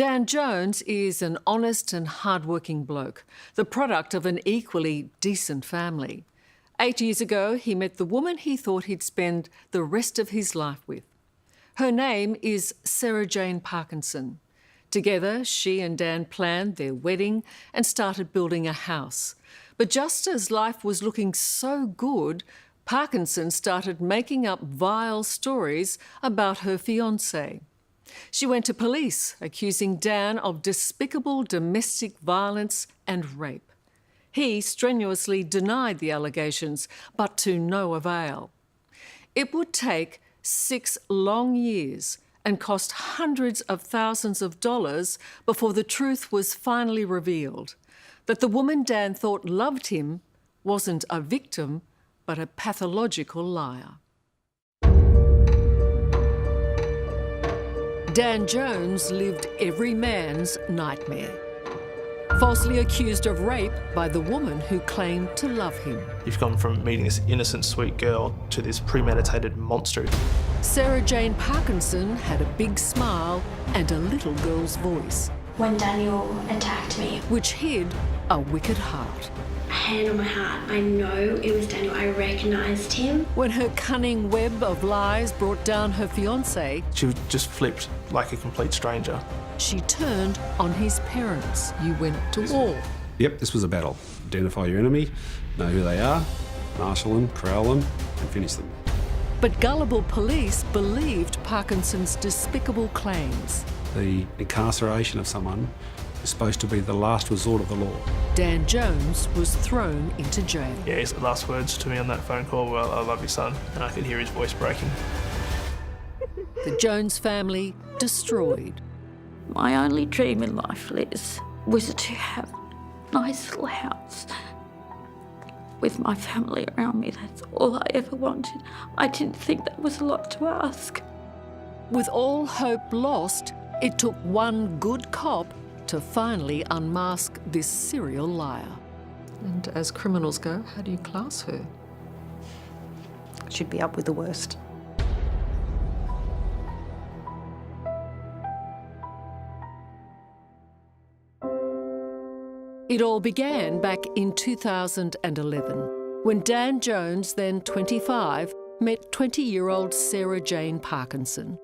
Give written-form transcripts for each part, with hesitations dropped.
Dan Jones is an honest and hard-working bloke, the product of an equally decent family. 8 years ago, he met the woman he thought he'd spend the rest of his life with. Her name is Sarah Jane Parkinson. Together, she and Dan planned their wedding and started building a house. But just as life was looking so good, Parkinson started making up vile stories about her fiancé. She went to police, accusing Dan of despicable domestic violence and rape. He strenuously denied the allegations, but to no avail. It would take 6 long years and cost hundreds of thousands of dollars before the truth was finally revealed, that the woman Dan thought loved him wasn't a victim, but a pathological liar. Dan Jones lived every man's nightmare. Falsely accused of rape by the woman who claimed to love him. You've gone from meeting this innocent, sweet girl to this premeditated monster. Sarah Jane Parkinson had a big smile and a little girl's voice. When Daniel attacked me, which hid a wicked heart. Hand on my heart, I know it was Daniel. I recognised him. When her cunning web of lies brought down her fiancé, She just flipped like a complete stranger. she turned on his parents. You went to war. Yep, this was a battle. Identify your enemy, know who they are, marshal them, corral them, and finish them. But gullible police believed Parkinson's despicable claims. The incarceration of someone is supposed to be the last resort of the law. Dan Jones was thrown into jail. Yeah, his last words to me on that phone call were, "I love you, son," and I could hear his voice breaking. The Jones family destroyed. My only dream in life, Liz, was to have a nice little house with my family around me. That's all I ever wanted. I didn't think that was a lot to ask. With all hope lost, it took one good cop to finally unmask this serial liar. And as criminals go, how do you class her? She'd be up with the worst. It all began back in 2011, when Dan Jones, then 25, met 20-year-old Sarah Jane Parkinson.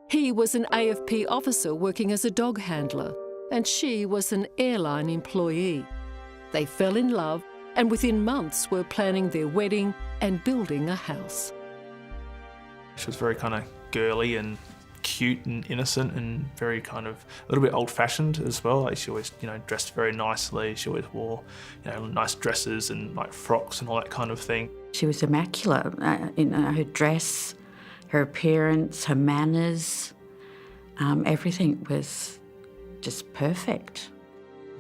He was an AFP officer working as a dog handler, and she was an airline employee. They fell in love and within months were planning their wedding and building a house. She was very kind of girly and cute and innocent and very kind of a little bit old-fashioned as well. Like she always, dressed very nicely. She always wore, nice dresses and like frocks and all that kind of thing. She was immaculate. Her dress, her appearance, her manners, everything was just perfect.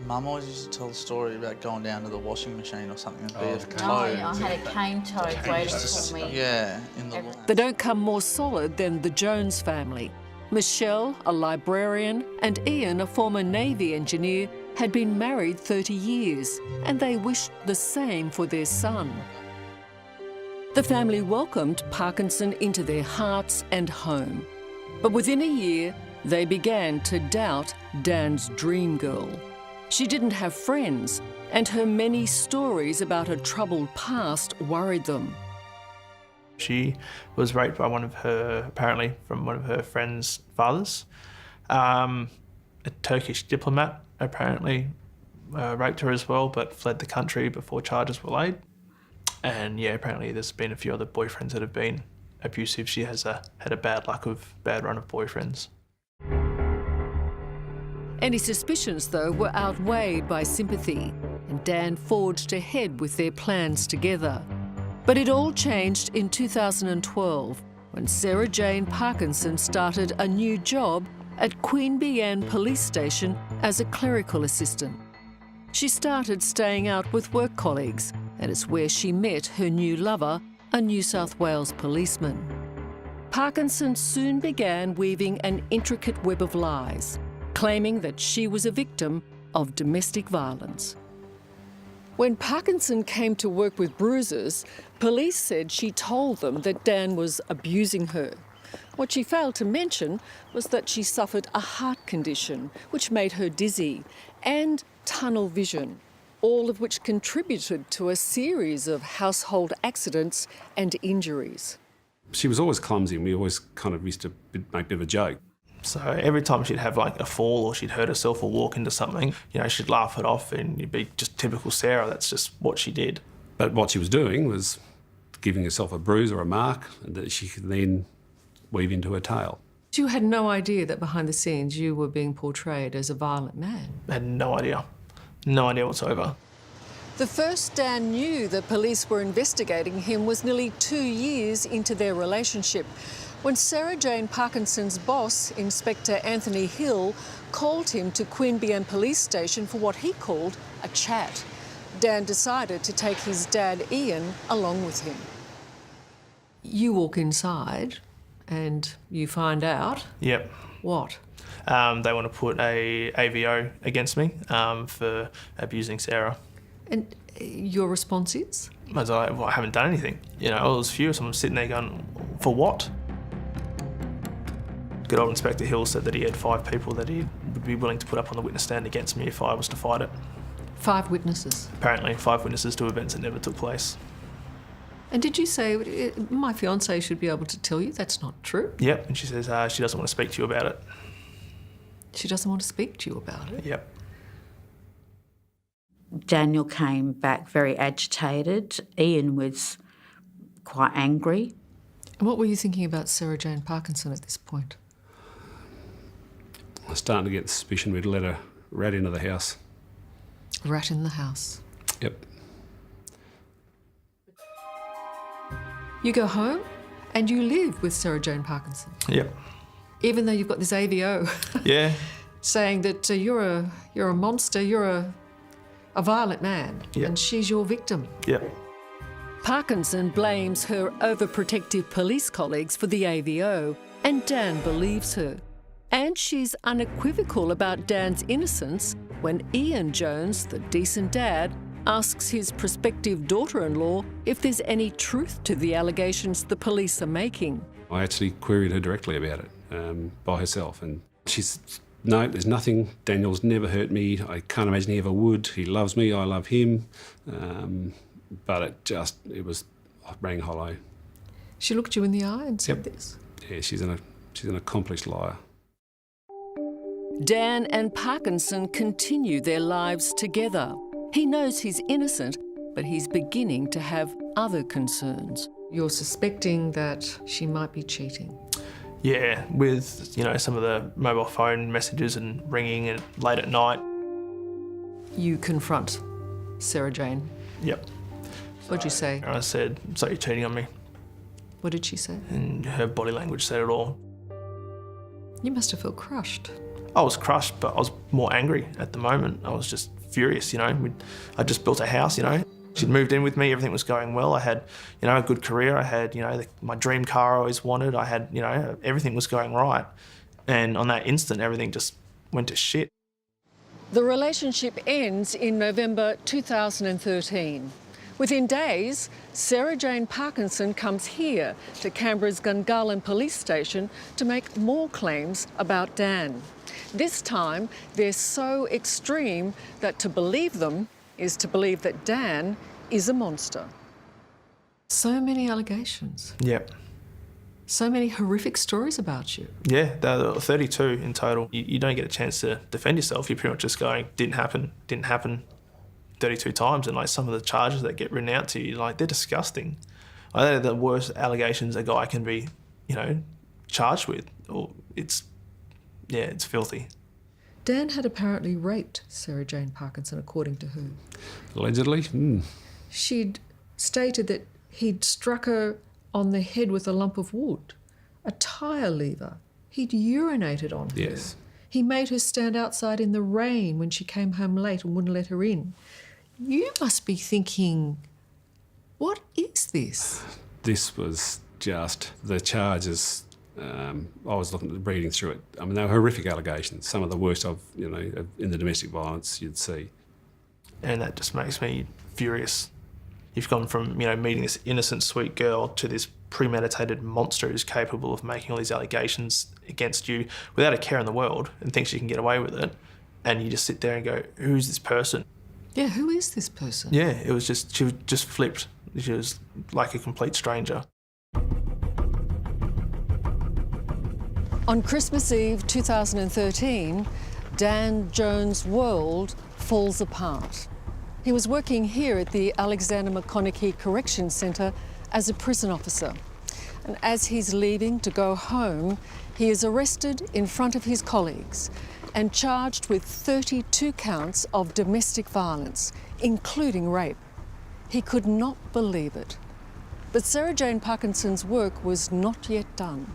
Mum always used to tell the story about going down to the washing machine or something and be a toad. I had a cane toad waiting for me. Yeah, in the lawn. They don't come more solid than the Jones family. Michelle, a librarian, and Ian, a former Navy engineer, had been married 30 years, and they wished the same for their son. The family welcomed Parkinson into their hearts and home. But within a year, they began to doubt Dan's dream girl. She didn't have friends, and her many stories about her troubled past worried them. She was raped by apparently from one of her friend's fathers. A Turkish diplomat apparently raped her as well, but fled the country before charges were laid. And yeah, apparently there's been a few other boyfriends that have been abusive. She has had a bad run of boyfriends. Any suspicions, though, were outweighed by sympathy, and Dan forged ahead with their plans together. But it all changed in 2012, when Sarah Jane Parkinson started a new job at Queen Bee Anne Police Station as a clerical assistant. She started staying out with work colleagues, and it's where she met her new lover, a New South Wales policeman. Parkinson soon began weaving an intricate web of lies, claiming that she was a victim of domestic violence. When Parkinson came to work with bruises, police said she told them that Dan was abusing her. What she failed to mention was that she suffered a heart condition which made her dizzy, and tunnel vision, all of which contributed to a series of household accidents and injuries. She was always clumsy, and we always kind of used to make a bit of a joke. So every time she'd have like a fall or she'd hurt herself or walk into something, you know, she'd laugh it off and it'd be just typical Sarah. That's just what she did. But what she was doing was giving herself a bruise or a mark that she could then weave into her tale. You had no idea that behind the scenes you were being portrayed as a violent man. I had no idea. No idea whatsoever. The first Dan knew the police were investigating him was nearly 2 years into their relationship, when Sarah Jane Parkinson's boss, Inspector Anthony Hill, called him to Queanbeyan Police Station for what he called a chat. Dan decided to take his dad Ian along with him. You walk inside and you find out... Yep. What? They want to put a AVO against me for abusing Sarah. And your response is? I was like, well, I haven't done anything. You know, I was furious. I'm sitting there going, for what? Good old Inspector Hill said that he had 5 people that he would be willing to put up on the witness stand against me if I was to fight it. 5 witnesses? Apparently 5 witnesses to events that never took place. And did you say, my fiancé should be able to tell you that's not true? Yep, and she says she doesn't want to speak to you about it. She doesn't want to speak to you about it? Yep. Daniel came back very agitated. Ian was quite angry. And what were you thinking about Sarah Jane Parkinson at this point? I was starting to get the suspicion we'd let a rat into the house. A rat in the house? Yep. You go home and you live with Sarah Jane Parkinson? Yep. Even though you've got this AVO Yeah. saying that you're a monster, you're a violent man, Yep. and she's your victim. Yep. Parkinson blames her overprotective police colleagues for the AVO, and Dan believes her. And she's unequivocal about Dan's innocence when Ian Jones, the decent dad, asks his prospective daughter-in-law if there's any truth to the allegations the police are making. I actually queried her directly about it by herself, and she's, no, there's nothing. Daniel's never hurt me. I can't imagine he ever would. He loves me, I love him. But it rang hollow. She looked you in the eye and said Yep. this? Yeah, she's an accomplished liar. Dan and Parkinson continue their lives together. He knows he's innocent, but he's beginning to have other concerns. You're suspecting that she might be cheating? Yeah, with, you know, some of the mobile phone messages and ringing and late at night. You confront Sarah Jane. Yep. What'd you say? I said, so you're cheating on me. What did she say? And her body language said it all. You must have felt crushed. I was crushed, but I was more angry at the moment. I was just furious, you know. I just built a house, you know. She'd moved in with me, everything was going well. I had, you know, a good career. I had, you know, my dream car I always wanted. I had, you know, everything was going right. And on that instant, everything just went to shit. The relationship ends in November 2013. Within days, Sarah Jane Parkinson comes here to Canberra's Gungahlin Police Station to make more claims about Dan. This time, they're so extreme that to believe them is to believe that Dan is a monster. So many allegations. Yep. So many horrific stories about you. Yeah, there were 32 in total. You don't get a chance to defend yourself. You're pretty much just going, didn't happen 32 times. And like some of the charges that get written out to you, like they're disgusting. Like, they're the worst allegations a guy can be, you know, charged with. Or it's filthy. Dan had apparently raped Sarah Jane Parkinson, according to her. Allegedly? She'd stated that he'd struck her on the head with a lump of wood, a tyre lever. He'd urinated on her. Yes. He made her stand outside in the rain when she came home late and wouldn't let her in. You must be thinking, what is this? This was just the charges. I was reading through it. I mean, they were horrific allegations, some of the worst in the domestic violence you'd see. And that just makes me furious. You've gone from, you know, meeting this innocent, sweet girl to this premeditated monster who's capable of making all these allegations against you without a care in the world and thinks you can get away with it. And you just sit there and go, who's this person? Yeah, who is this person? Yeah, it was just, she just flipped. She was like a complete stranger. On Christmas Eve 2013, Dan Jones' world falls apart. He was working here at the Alexander McConaughey Correction Centre as a prison officer. And as he's leaving to go home, he is arrested in front of his colleagues and charged with 32 counts of domestic violence, including rape. He could not believe it. But Sarah Jane Parkinson's work was not yet done.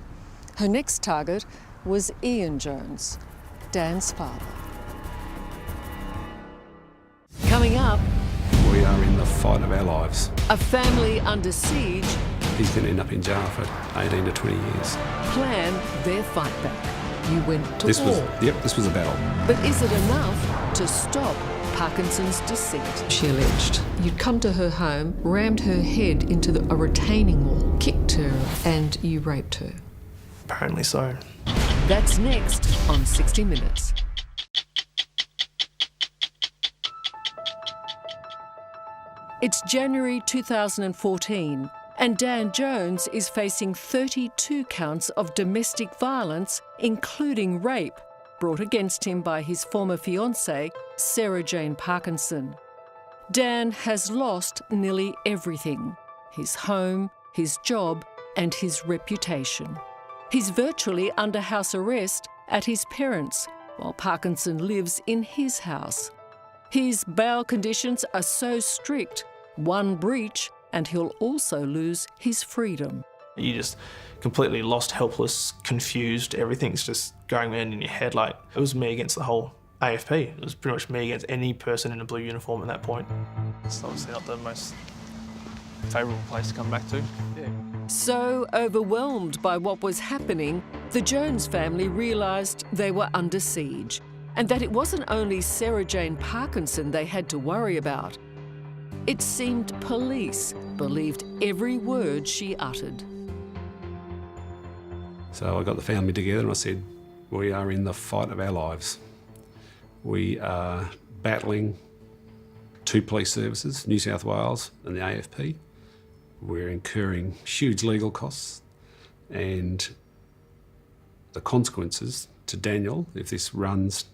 Her next target was Ian Jones, Dan's father. Coming up, We are in the fight of our lives. a family under siege He's going to end up in jail for 18 to 20 years. plan their fight back. You went to This was, war. this was a battle. But is it enough to stop Parkinson's deceit? She alleged. You'd come to her home, rammed her head into a retaining wall, kicked her, and you raped her. Apparently so. That's next on 60 Minutes. It's January 2014, and Dan Jones is facing 32 counts of domestic violence, including rape, brought against him by his former fiancée, Sarah Jane Parkinson. Dan has lost nearly everything: his home, his job, and his reputation. He's virtually under house arrest at his parents', while Parkinson lives in his house. His bail conditions are so strict, one breach and he'll also lose his freedom. You just completely lost, helpless, confused. Everything's just going in your head. Like, it was me against the whole AFP. It was pretty much me against any person in a blue uniform at that point. It's obviously not the most favourable place to come back to. Yeah. So overwhelmed by what was happening, the Jones family realised they were under siege, and that it wasn't only Sarah Jane Parkinson they had to worry about. It seemed police believed every word she uttered. So I got the family together and I said, we are in the fight of our lives. We are battling two police services, New South Wales and the AFP. We're incurring huge legal costs, and the consequences to Daniel, if this runs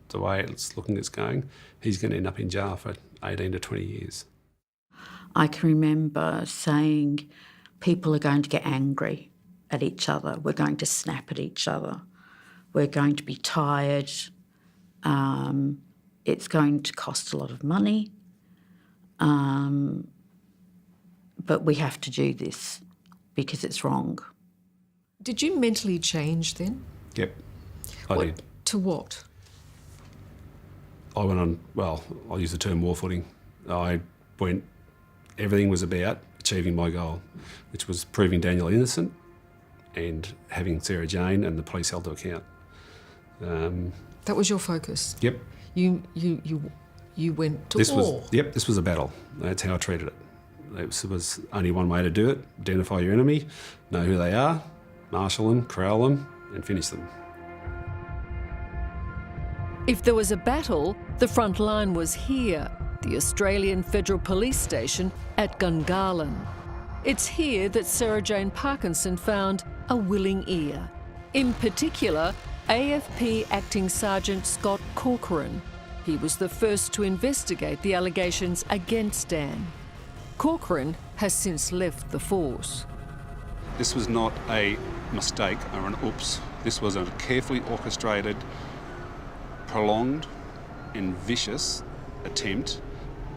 the way it's looking it's going, he's going to end up in jail for 18 to 20 years. I can remember saying, people are going to get angry at each other. We're going to snap at each other. We're going to be tired. It's going to cost a lot of money. But we have to do this because it's wrong. Did you mentally change then? Yep, I did. To what? I went on, I'll use the term war footing. Everything was about achieving my goal, which was proving Daniel innocent and having Sarah Jane and the police held to account. That was your focus? Yep. You went to war? This was a battle. That's how I treated it. It was only one way to do it: identify your enemy, know who they are, marshal them, corral them, and finish them. If there was a battle, the front line was here, the Australian Federal Police Station at Gungahlin. It's here that Sarah Jane Parkinson found a willing ear. In particular, AFP Acting Sergeant Scott Corcoran. He was the first to investigate the allegations against Dan. Corcoran has since left the force. This was not a mistake or an oops. This was a carefully orchestrated, prolonged and vicious attempt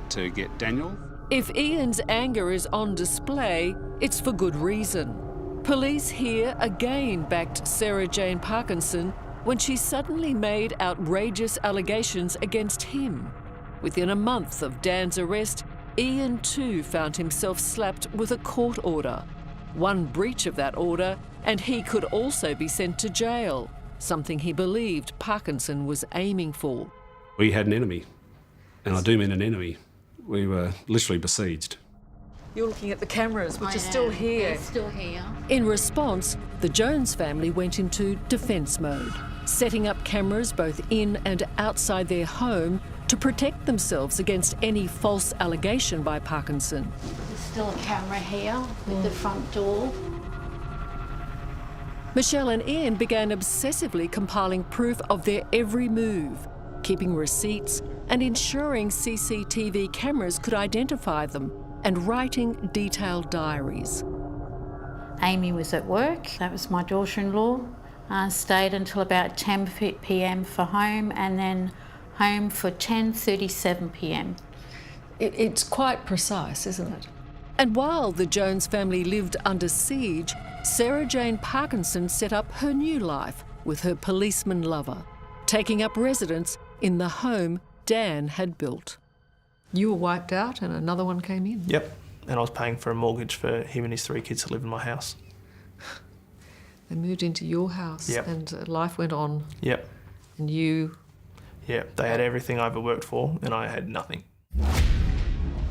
to get Daniel. If Ian's anger is on display, it's for good reason. Police here again backed Sarah Jane Parkinson when she suddenly made outrageous allegations against him. Within a month of Dan's arrest, Ian too found himself slapped with a court order. One breach of that order, and he could also be sent to jail, something he believed Parkinson was aiming for. We had an enemy, and I do mean an enemy. We were literally besieged. You're looking at the cameras, which are still here. They're still here. In response, the Jones family went into defence mode, setting up cameras both in and outside their home to protect themselves against any false allegation by Parkinson. There's still a camera here with the front door. Michelle and Ian began obsessively compiling proof of their every move, keeping receipts and ensuring CCTV cameras could identify them, and writing detailed diaries. Amy was at work, that was my daughter-in-law. Stayed until about 10 p.m. for home, and then home for 10:37 p.m. It's quite precise, isn't it? And while the Jones family lived under siege, Sarah Jane Parkinson set up her new life with her policeman lover, taking up residence in the home Dan had built. You were wiped out and another one came in? Yep, and I was paying for a mortgage for him and his 3 kids to live in my house. They moved into your house. Yep. And life went on. Yep. And you... Yep, they had everything I ever worked for and I had nothing.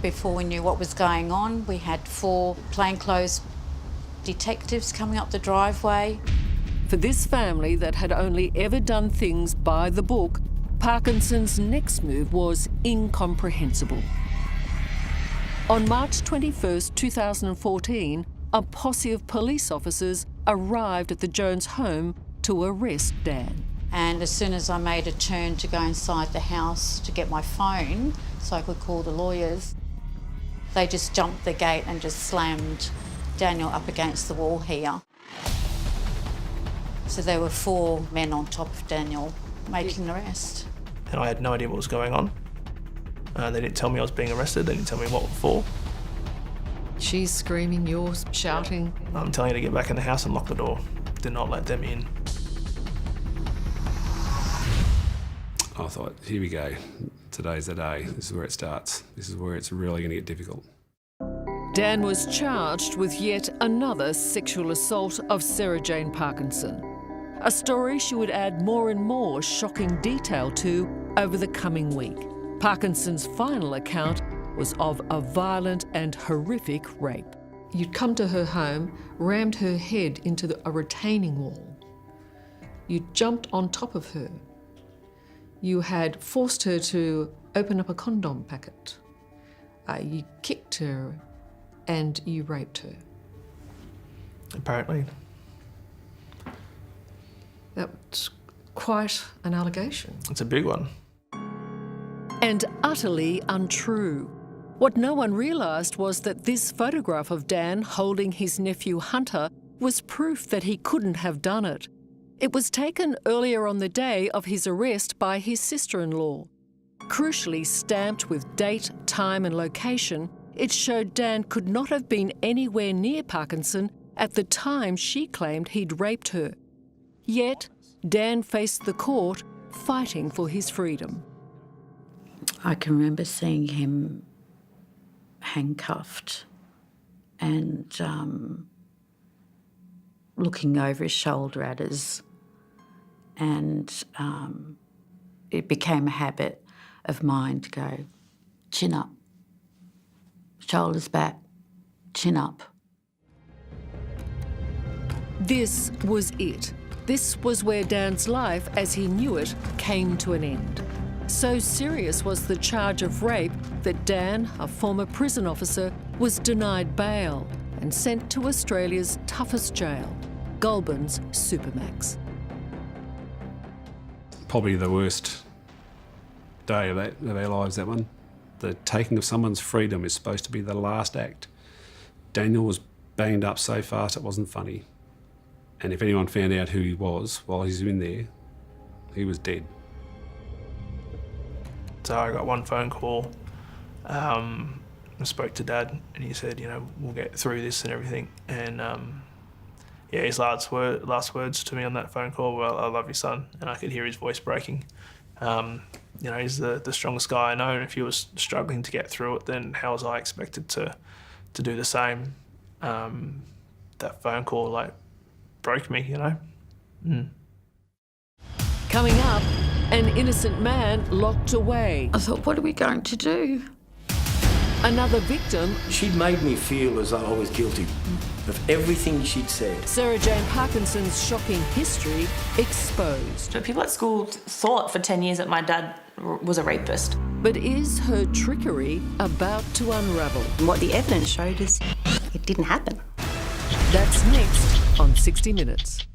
Before we knew what was going on, we had 4 plainclothes detectives coming up the driveway. For this family that had only ever done things by the book, Parkinson's next move was incomprehensible. On March 21st, 2014, a posse of police officers arrived at the Jones home to arrest Dan. And as soon as I made a turn to go inside the house to get my phone so I could call the lawyers, they just jumped the gate and just slammed Daniel up against the wall here. So there were 4 men on top of Daniel making the arrest. And I had no idea what was going on. They didn't tell me I was being arrested, they didn't tell me what for. She's screaming, you're shouting. I'm telling you to get back in the house and lock the door. Did not let them in. I thought, here we go. Today's the day. This is where it starts. This is where it's really going to get difficult. Dan was charged with yet another sexual assault of Sarah Jane Parkinson. A story she would add more and more shocking detail to over the coming week. Parkinson's final account was of a violent and horrific rape. You'd come to her home, rammed her head into a retaining wall. You jumped on top of her. You had forced her to open up a condom packet. You kicked her and you raped her. Apparently. That's quite an allegation. It's a big one. And utterly untrue. What no one realised was that this photograph of Dan holding his nephew Hunter was proof that he couldn't have done it. It was taken earlier on the day of his arrest by his sister-in-law. Crucially stamped with date, time and location, it showed Dan could not have been anywhere near Parkinson at the time she claimed he'd raped her. Yet, Dan faced the court fighting for his freedom. I can remember seeing him handcuffed and looking over his shoulder at us, and it became a habit of mine to go, chin up, shoulders back, chin up. This was it. This was where Dan's life, as he knew it, came to an end. So serious was the charge of rape that Dan, a former prison officer, was denied bail and sent to Australia's toughest jail, Goulburn's Supermax. Probably the worst day of our lives, that one. The taking of someone's freedom is supposed to be the last act. Daniel was banged up so fast it wasn't funny. And if anyone found out who he was while he was in there, he was dead. So I got one phone call, I spoke to Dad, and he said, you know, we'll get through this and everything. And yeah, his last words to me on that phone call were, I love you, son. And I could hear his voice breaking. You know, he's the strongest guy I know, and if he was struggling to get through it, then how was I expected to do the same? That phone call, like, broke me, you know? Coming up, an innocent man locked away. I thought, what are we going to do? Another victim, She'd made me feel as though I was guilty of everything she'd said. Sarah Jane Parkinson's shocking history exposed. People at school thought for 10 years that my dad was a rapist. But is her trickery about to unravel? And what the evidence showed is it didn't happen. That's next on 60 Minutes.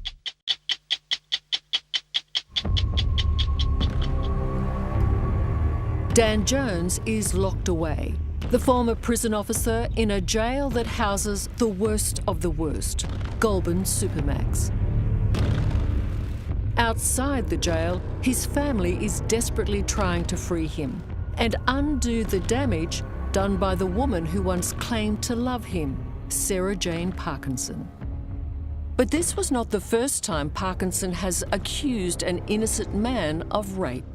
Dan Jones is locked away. The former prison officer in a jail that houses the worst of the worst, Goulburn Supermax. Outside the jail, his family is desperately trying to free him and undo the damage done by the woman who once claimed to love him, Sarah Jane Parkinson. But this was not the first time Parkinson has accused an innocent man of rape.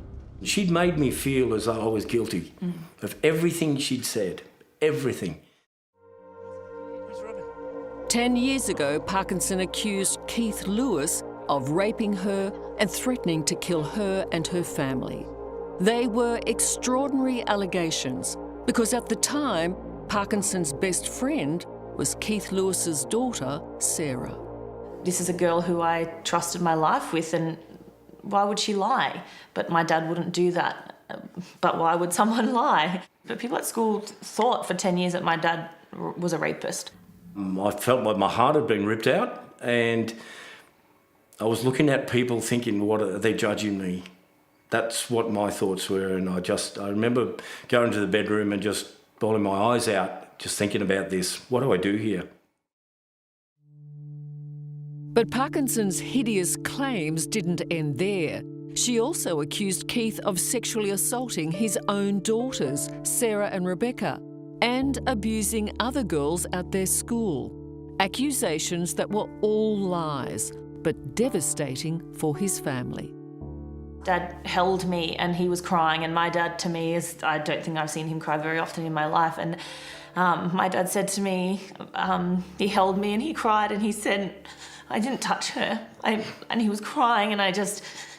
She'd made me feel as though I was guilty of everything she'd said. Everything. 10 years ago, Parkinson accused Keith Lewis of raping her and threatening to kill her and her family. They were extraordinary allegations because at the time, Parkinson's best friend was Keith Lewis's daughter, Sarah. This is a girl who I trusted my life with, and why would she lie? But my dad wouldn't do that. But why would someone lie? But people at school thought for 10 years that my dad was a rapist. I felt like my heart had been ripped out, and I was looking at people thinking, what are they judging me? That's what my thoughts were, and I remember going to the bedroom and just bawling my eyes out, just thinking about this. What do I do here? But Parkinson's hideous claims didn't end there. She also accused Keith of sexually assaulting his own daughters, Sarah and Rebecca, and abusing other girls at their school. Accusations that were all lies, but devastating for his family. Dad held me and he was crying, and my dad to me is, I don't think I've seen him cry very often in my life. And my dad said to me, he held me and he cried and he said, I didn't touch her. And he was crying, and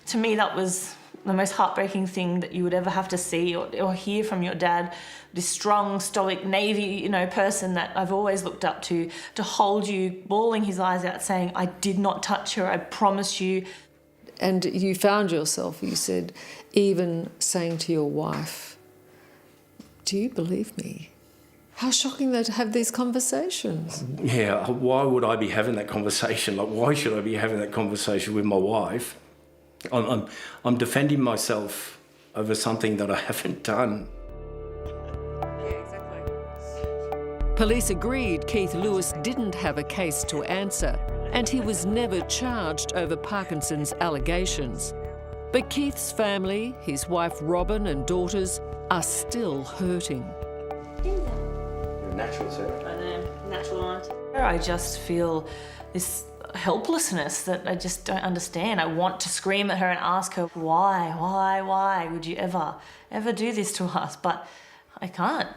to me that was the most heartbreaking thing that you would ever have to see or hear from your dad. This strong, stoic Navy, person that I've always looked up to hold you, bawling his eyes out, saying, I did not touch her, I promise you. And you found yourself, you said, even saying to your wife, do you believe me? How shocking though to have these conversations. Yeah, why would I be having that conversation? Like, why should I be having that conversation with my wife? I'm defending myself over something that I haven't done. Police agreed Keith Lewis didn't have a case to answer, and he was never charged over Parkinson's allegations. But Keith's family, his wife Robin and daughters, are still hurting. Natural, Sarah. I know, natural aunt. I just feel this helplessness that I just don't understand. I want to scream at her and ask her, why would you ever do this to us? But I can't.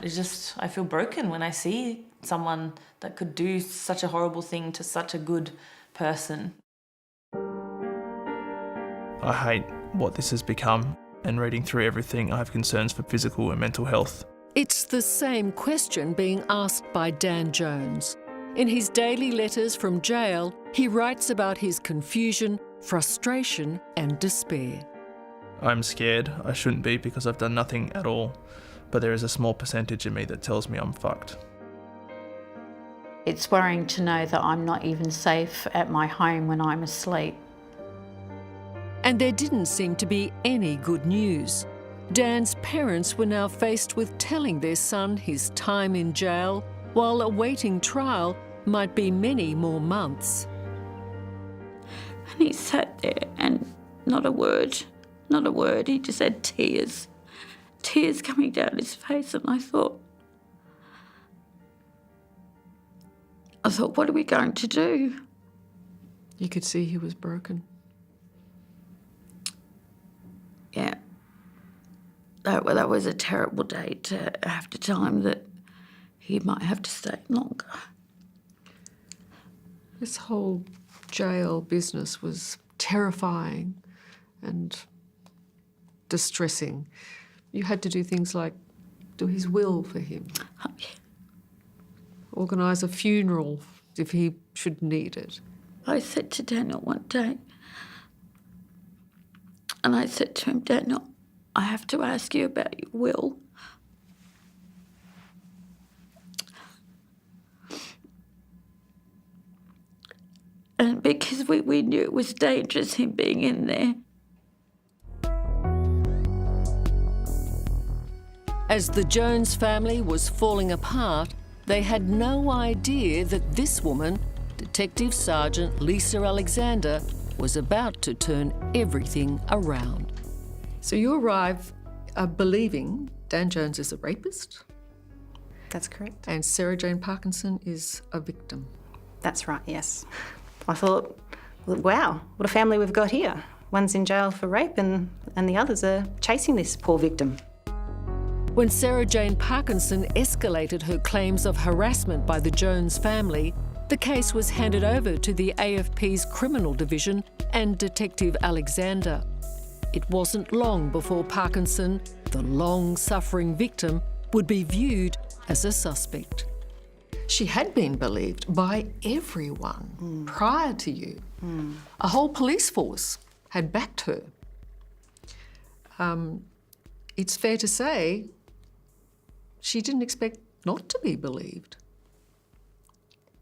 I feel broken when I see someone that could do such a horrible thing to such a good person. I hate what this has become, and reading through everything, I have concerns for physical and mental health. It's the same question being asked by Dan Jones. In his daily letters from jail, he writes about his confusion, frustration and despair. I'm scared. I shouldn't be because I've done nothing at all, but there is a small percentage of me that tells me I'm fucked. It's worrying to know that I'm not even safe at my home when I'm asleep. And there didn't seem to be any good news. Dan's parents were now faced with telling their son his time in jail, while awaiting trial, might be many more months. And he sat there and not a word, he just had tears coming down his face, and I thought, what are we going to do? You could see he was broken. Yeah. That was a terrible day to have to tell him that he might have to stay longer. This whole jail business was terrifying and distressing. You had to do things like do his will for him? Organise a funeral if he should need it? I said to Daniel one day, and I said to him, Daniel, I have to ask you about your will. And because we knew it was dangerous, him being in there. As the Jones family was falling apart, they had no idea that this woman, Detective Sergeant Lisa Alexander, was about to turn everything around. So you arrive believing Dan Jones is a rapist? That's correct. And Sarah Jane Parkinson is a victim? That's right, yes. I thought, wow, what a family we've got here. One's in jail for rape and the others are chasing this poor victim. When Sarah Jane Parkinson escalated her claims of harassment by the Jones family, the case was handed over to the AFP's Criminal Division and Detective Alexander. It wasn't long before Parkinson, the long-suffering victim, would be viewed as a suspect. She had been believed by everyone prior to you. A whole police force had backed her. It's fair to say she didn't expect not to be believed.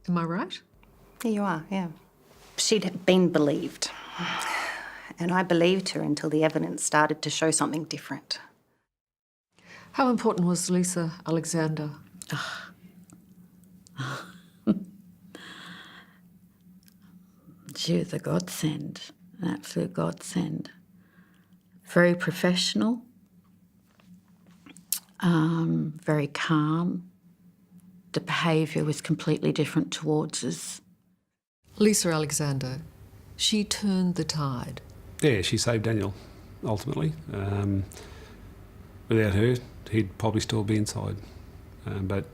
Am I right? There you are, yeah. She'd been believed. And I believed her until the evidence started to show something different. How important was Lisa Alexander? She was a godsend, an absolute godsend. Very professional, very calm. The behaviour was completely different towards us. Lisa Alexander, she turned the tide. Yeah, she saved Daniel, ultimately. Without her, he'd probably still be inside. But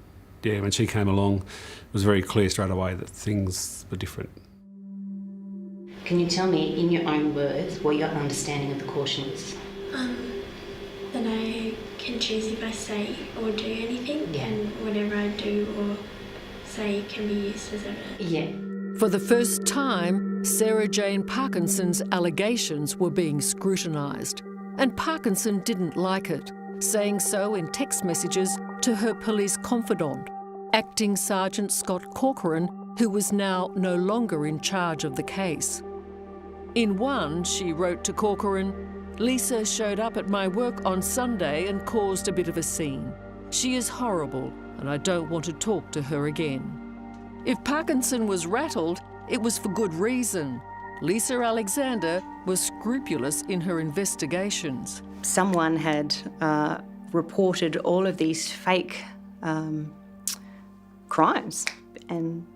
yeah, when she came along, it was very clear straight away that things were different. Can you tell me, in your own words, what your understanding of the caution is? That I can choose if I say or do anything, and whatever I do or say can be used as evidence. Yeah. For the first time, Sarah Jane Parkinson's allegations were being scrutinised, and Parkinson didn't like it, saying so in text messages to her police confidant, Acting Sergeant Scott Corcoran, who was now no longer in charge of the case. In one, she wrote to Corcoran, "Lisa showed up at my work on Sunday and caused a bit of a scene. She is horrible and I don't want to talk to her again." If Parkinson was rattled, it was for good reason. Lisa Alexander was scrupulous in her investigations. Someone had reported all of these fake crimes and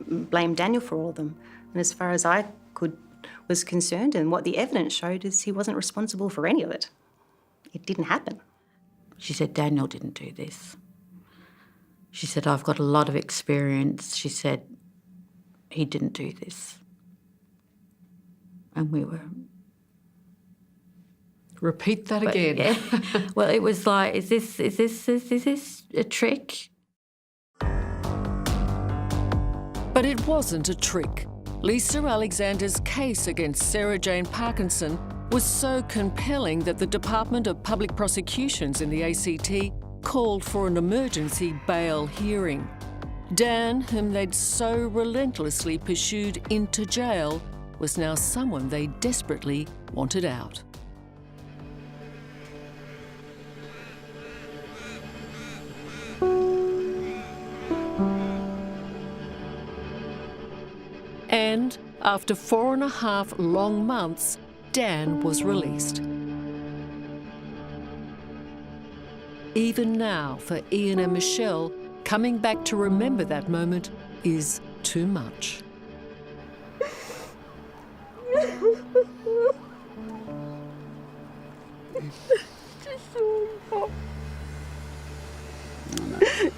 blamed Daniel for all of them. And as far as I was concerned, and what the evidence showed, is he wasn't responsible for any of it. It didn't happen. She said, Daniel didn't do this. She said, I've got a lot of experience. She said, he didn't do this. And we were... Repeat that again. Yeah. Well, it was like, is this a trick? But it wasn't a trick. Lisa Alexander's case against Sarah Jane Parkinson was so compelling that the Department of Public Prosecutions in the ACT called for an emergency bail hearing. Dan, whom they'd so relentlessly pursued into jail, was now someone they desperately wanted out. And after 4.5 long months, Dan was released. Even now, for Ian and Michelle, coming back to remember that moment is too much.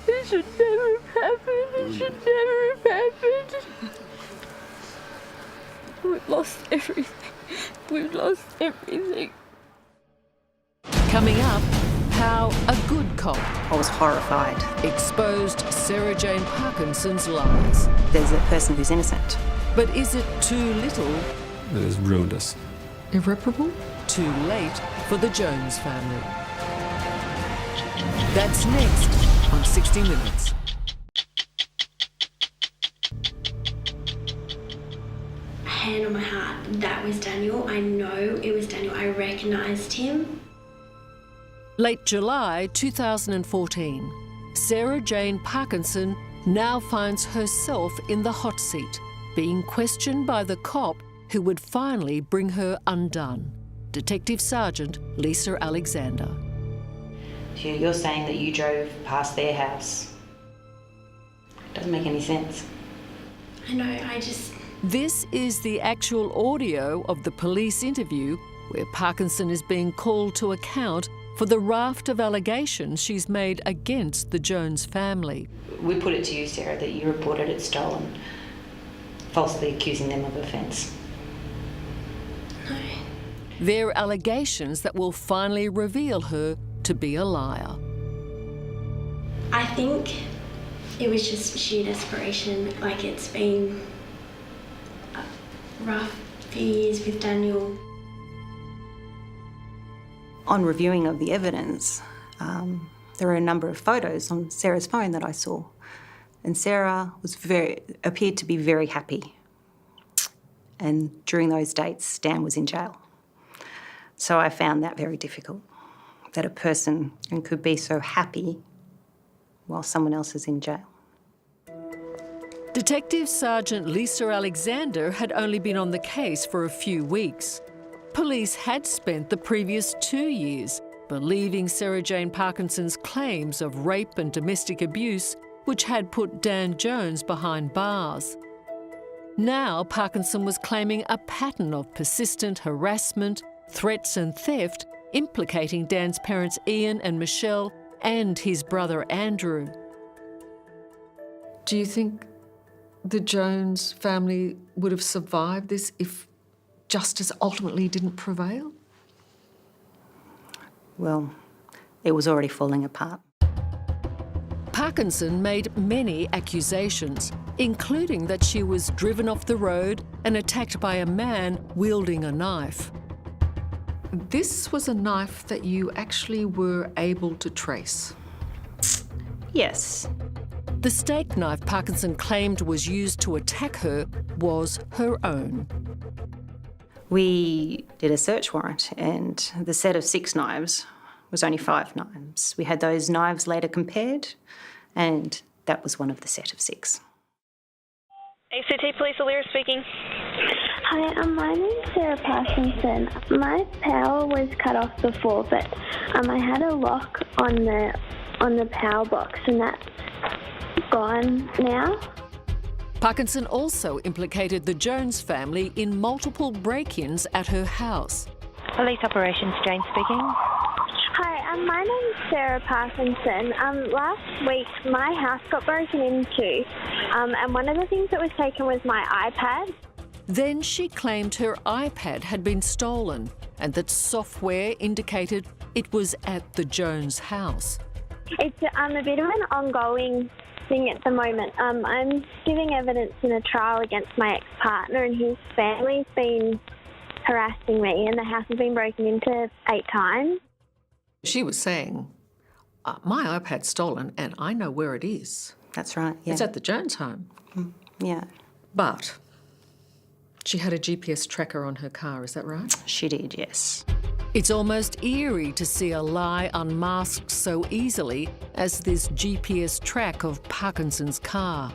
It should never have happened. It should never have happened. We've lost everything. We've lost everything. Coming up, how a good cop I was horrified. exposed Sarah Jane Parkinson's lies. There's a person who's innocent. But is it too little, It has ruined us. irreparable? Too late for the Jones family? That's next on 60 Minutes. Hand on my heart, that was Daniel. I know it was Daniel. I recognised him. Late July 2014, Sarah Jane Parkinson now finds herself in the hot seat, being questioned by the cop who would finally bring her undone, Detective Sergeant Lisa Alexander. So you're saying that you drove past their house. Doesn't make any sense. I know, I just... This is the actual audio of the police interview where Parkinson is being called to account for the raft of allegations she's made against the Jones family. We put it to you, Sarah, that you reported it stolen, falsely accusing them of offence. No. They're allegations that will finally reveal her to be a liar. I think it was just sheer desperation. Like, it's been a rough few years with Daniel. On reviewing of the evidence, there were a number of photos on Sarah's phone that I saw, and Sarah appeared to be very happy. And during those dates, Dan was in jail. So I found that very difficult, that a person could be so happy while someone else is in jail. Detective Sergeant Lisa Alexander had only been on the case for a few weeks. Police had spent the previous 2 years believing Sarah Jane Parkinson's claims of rape and domestic abuse, which had put Dan Jones behind bars. Now Parkinson was claiming a pattern of persistent harassment, threats and theft implicating Dan's parents Ian and Michelle and his brother Andrew. Do you think the Jones family would have survived this if justice ultimately didn't prevail? Well, it was already falling apart. Parkinson made many accusations, including that she was driven off the road and attacked by a man wielding a knife. This was a knife that you actually were able to trace. Yes. The steak knife Parkinson claimed was used to attack her was her own. We did a search warrant, and the set of 6 knives was only 5 knives. We had those knives later compared, and that was one of the set of 6. ACT Police, Alira speaking. Hi, my name's Sarah Parkinson. My power was cut off before, but I had a lock on the power box, and that's gone now. Parkinson also implicated the Jones family in multiple break-ins at her house. Police Operations, Jane speaking. Hi, my name's Sarah Parkinson. Last week, my house got broken into, and one of the things that was taken was my iPad. Then she claimed her iPad had been stolen and that software indicated it was at the Jones house. It's a bit of an ongoing thing at the moment. I'm giving evidence in a trial against my ex-partner, and his family's been harassing me, and the house has been broken into 8 times. She was saying, my iPad's stolen and I know where it is. That's right, yeah. It's at the Jones home. Yeah. But she had a GPS tracker on her car, is that right? She did, yes. It's almost eerie to see a lie unmasked so easily as this GPS track of Parkinson's car.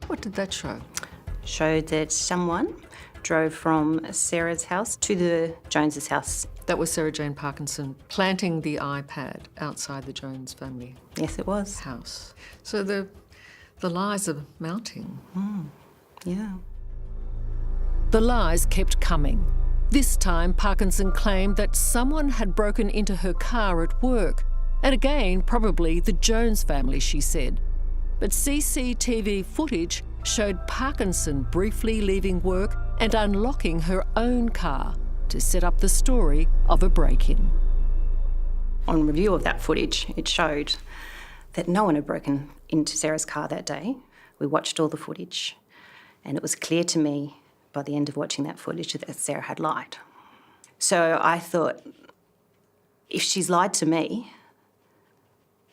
What did that show? Showed that someone drove from Sarah's house to the Joneses' house. That was Sarah Jane Parkinson planting the iPad outside the Jones family. Yes, it was. House. So the lies are mounting. Yeah. The lies kept coming. This time, Parkinson claimed that someone had broken into her car at work. And again, probably the Jones family, she said. But CCTV footage showed Parkinson briefly leaving work and unlocking her own car to set up the story of a break-in. On review of that footage, it showed that no one had broken into Sarah's car that day. We watched all the footage, and it was clear to me by the end of watching that footage that Sarah had lied. So I thought, if she's lied to me,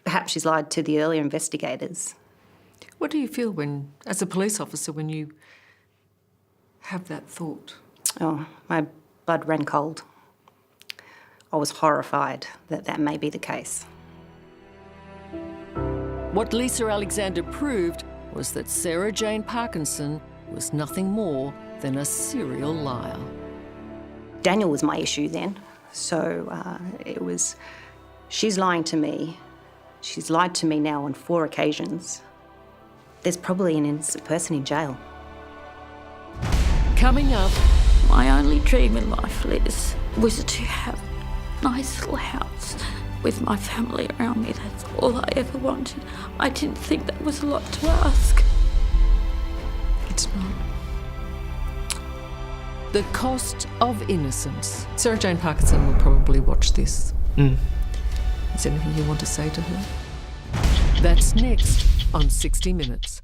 perhaps she's lied to the earlier investigators. What do you feel when, as a police officer, when you have that thought? Oh, my blood ran cold. I was horrified that that may be the case. What Lisa Alexander proved was that Sarah Jane Parkinson was nothing more than a serial liar. Daniel was my issue then, so it was, she's lying to me. She's lied to me now on 4 occasions. There's probably an innocent person in jail. Coming up, My only dream in life, Liz, was to have a nice little house with my family around me. That's all I ever wanted. I didn't think that was a lot to ask. it's not. The cost of innocence. Sarah Jane Parkinson will probably watch this. Is there anything you want to say to her? That's next on 60 Minutes.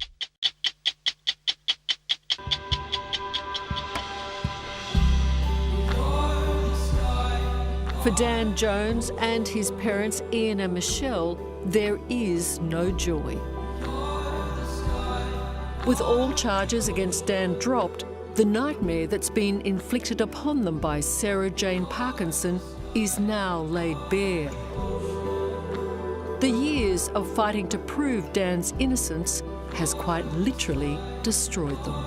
For Dan Jones and his parents, Ian and Michelle, there is no joy. With all charges against Dan dropped, the nightmare that's been inflicted upon them by Sarah Jane Parkinson is now laid bare. The years of fighting to prove Dan's innocence has quite literally destroyed them.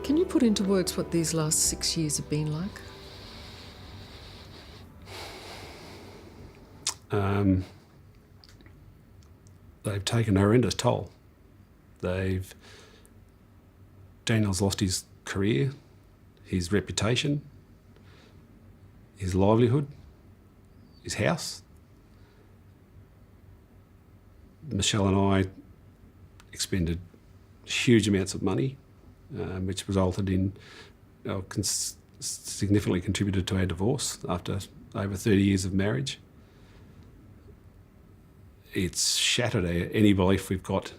Can you put into words what these last 6 years have been like? They've taken a horrendous toll. Daniel's lost his career, his reputation, his livelihood, his house. Michelle and I expended huge amounts of money, which resulted in, significantly contributed to our divorce after over 30 years of marriage. It's shattered any belief we've got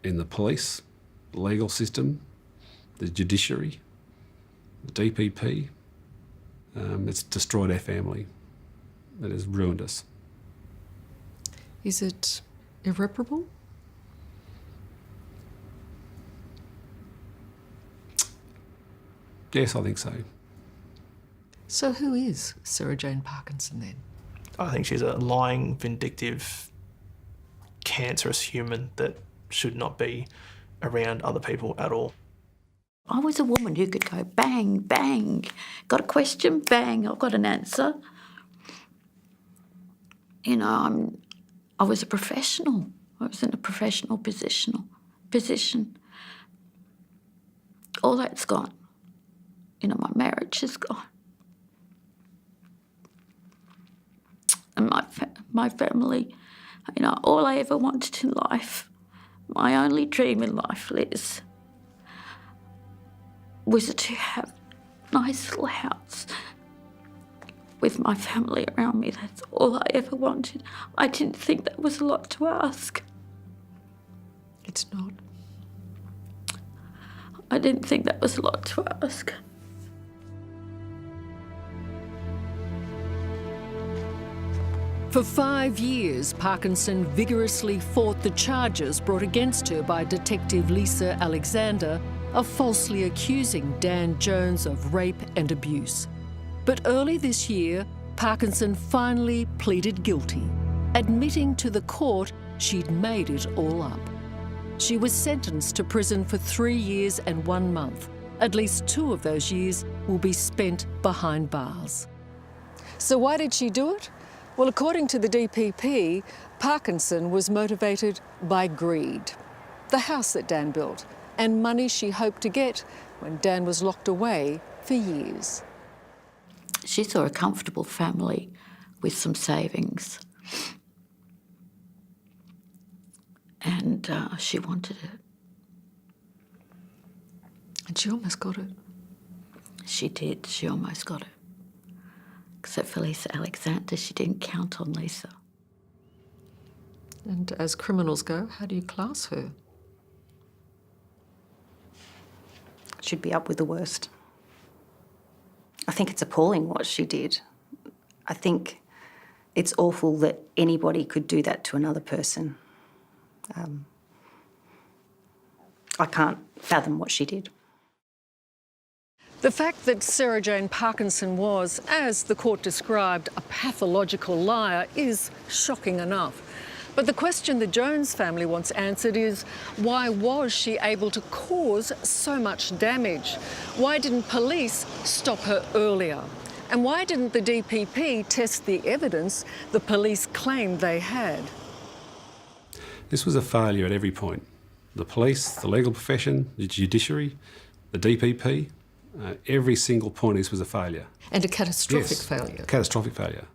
in the police, the legal system, the judiciary, the DPP. It's destroyed our family. It has ruined us. Is it irreparable? Yes, I think so. So who is Sarah Jane Parkinson then? I think she's a lying, vindictive, cancerous human that should not be around other people at all. I was a woman who could go bang, bang. Got a question, bang, I've got an answer. You know, I was a professional. I was in a professional position. All that's gone. You know, my marriage is gone. And my family, you know, all I ever wanted in life, my only dream in life, Liz, was to have a nice little house with my family around me. That's all I ever wanted. I didn't think that was a lot to ask. It's not. I didn't think that was a lot to ask. For 5 years, Parkinson vigorously fought the charges brought against her by Detective Lisa Alexander of falsely accusing Dan Jones of rape and abuse. But early this year, Parkinson finally pleaded guilty, admitting to the court she'd made it all up. She was sentenced to prison for 3 years and 1 month. At least 2 of those years will be spent behind bars. So why did she do it? Well, according to the DPP, Parkinson was motivated by greed. The house that Dan built and money she hoped to get when Dan was locked away for years. She saw a comfortable family with some savings. And she wanted it. And she almost got it. She did. She almost got it. So for Lisa Alexander, she didn't count on Lisa. And as criminals go, how do you class her? She'd be up with the worst. I think it's appalling what she did. I think it's awful that anybody could do that to another person. I can't fathom what she did. The fact that Sarah Jane Parkinson was, as the court described, a pathological liar is shocking enough. But the question the Jones family wants answered is, why was she able to cause so much damage? Why didn't police stop her earlier? And why didn't the DPP test the evidence the police claimed they had? This was a failure at every point. The police, the legal profession, the judiciary, the DPP, every single point this was a failure. And a catastrophic Yes, failure. Catastrophic failure.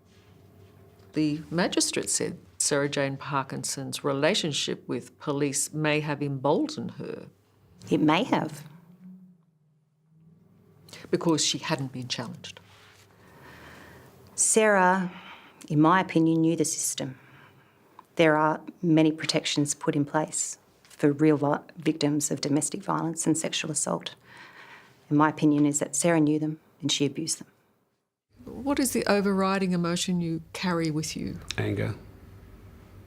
The magistrate said Sarah Jane Parkinson's relationship with police may have emboldened her. It may have. Because she hadn't been challenged. Sarah, in my opinion, knew the system. There are many protections put in place for real victims of domestic violence and sexual assault. And my opinion is that Sarah knew them and she abused them. What is the overriding emotion you carry with you? Anger.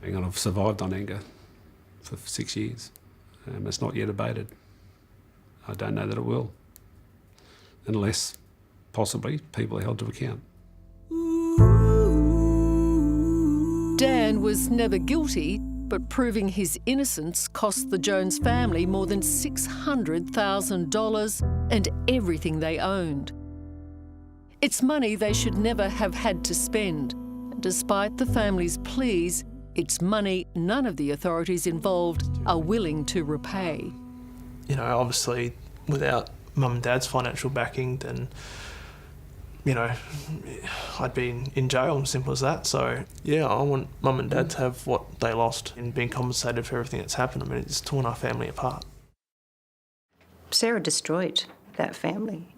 And I've survived on anger for 6 years. It's not yet abated. I don't know that it will, unless possibly people are held to account. Dan was never guilty, but proving his innocence cost the Jones family more than $600,000 and everything they owned. It's money they should never have had to spend. And despite the family's pleas, it's money none of the authorities involved are willing to repay. You know, obviously, without Mum and Dad's financial backing, then, you know, I'd be in jail, simple as that. So, yeah, I want Mum and Dad to have what they lost and being compensated for everything that's happened. I mean, it's torn our family apart. Sarah destroyed that family.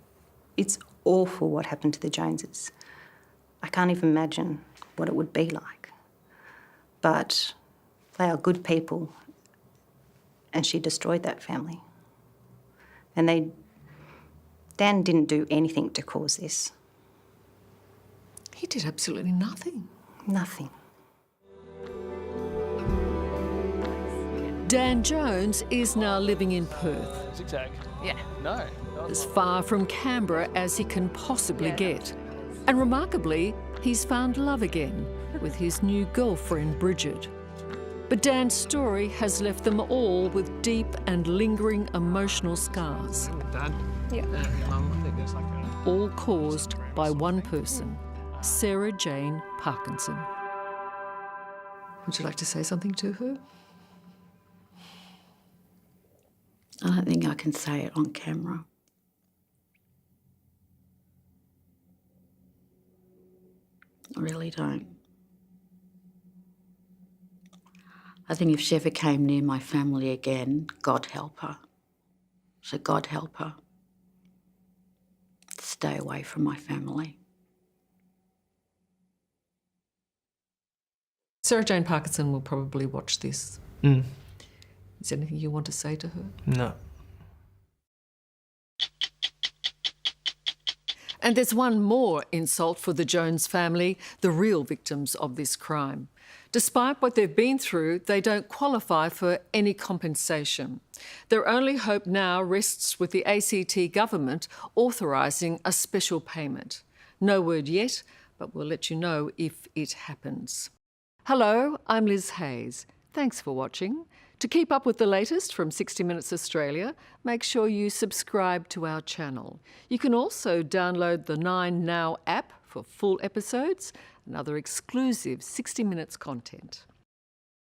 It's awful what happened to the Joneses. I can't even imagine what it would be like. But they are good people, and she destroyed that family. And Dan didn't do anything to cause this. He did absolutely nothing. Nothing. Dan Jones is now living in Perth, Zigzag. Yeah. No. as far from Canberra as he can possibly get. And remarkably, he's found love again with his new girlfriend, Bridget. But Dan's story has left them all with deep and lingering emotional scars, Dad? Yeah. Mum, I think there's like a... all caused by one person, Sarah Jane Parkinson. Would you like to say something to her? I don't think I can say it on camera. I really don't. I think if she ever came near my family again, God help her. So God help her. Stay away from my family. Sarah Jane Parkinson will probably watch this. Mm. Is there anything you want to say to her? No. And there's one more insult for the Jones family, the real victims of this crime. Despite what they've been through, they don't qualify for any compensation. Their only hope now rests with the ACT government authorising a special payment. No word yet, but we'll let you know if it happens. Hello, I'm Liz Hayes. Thanks for watching. To keep up with the latest from 60 Minutes Australia, make sure you subscribe to our channel. You can also download the 9 Now app for full episodes and other exclusive 60 Minutes content.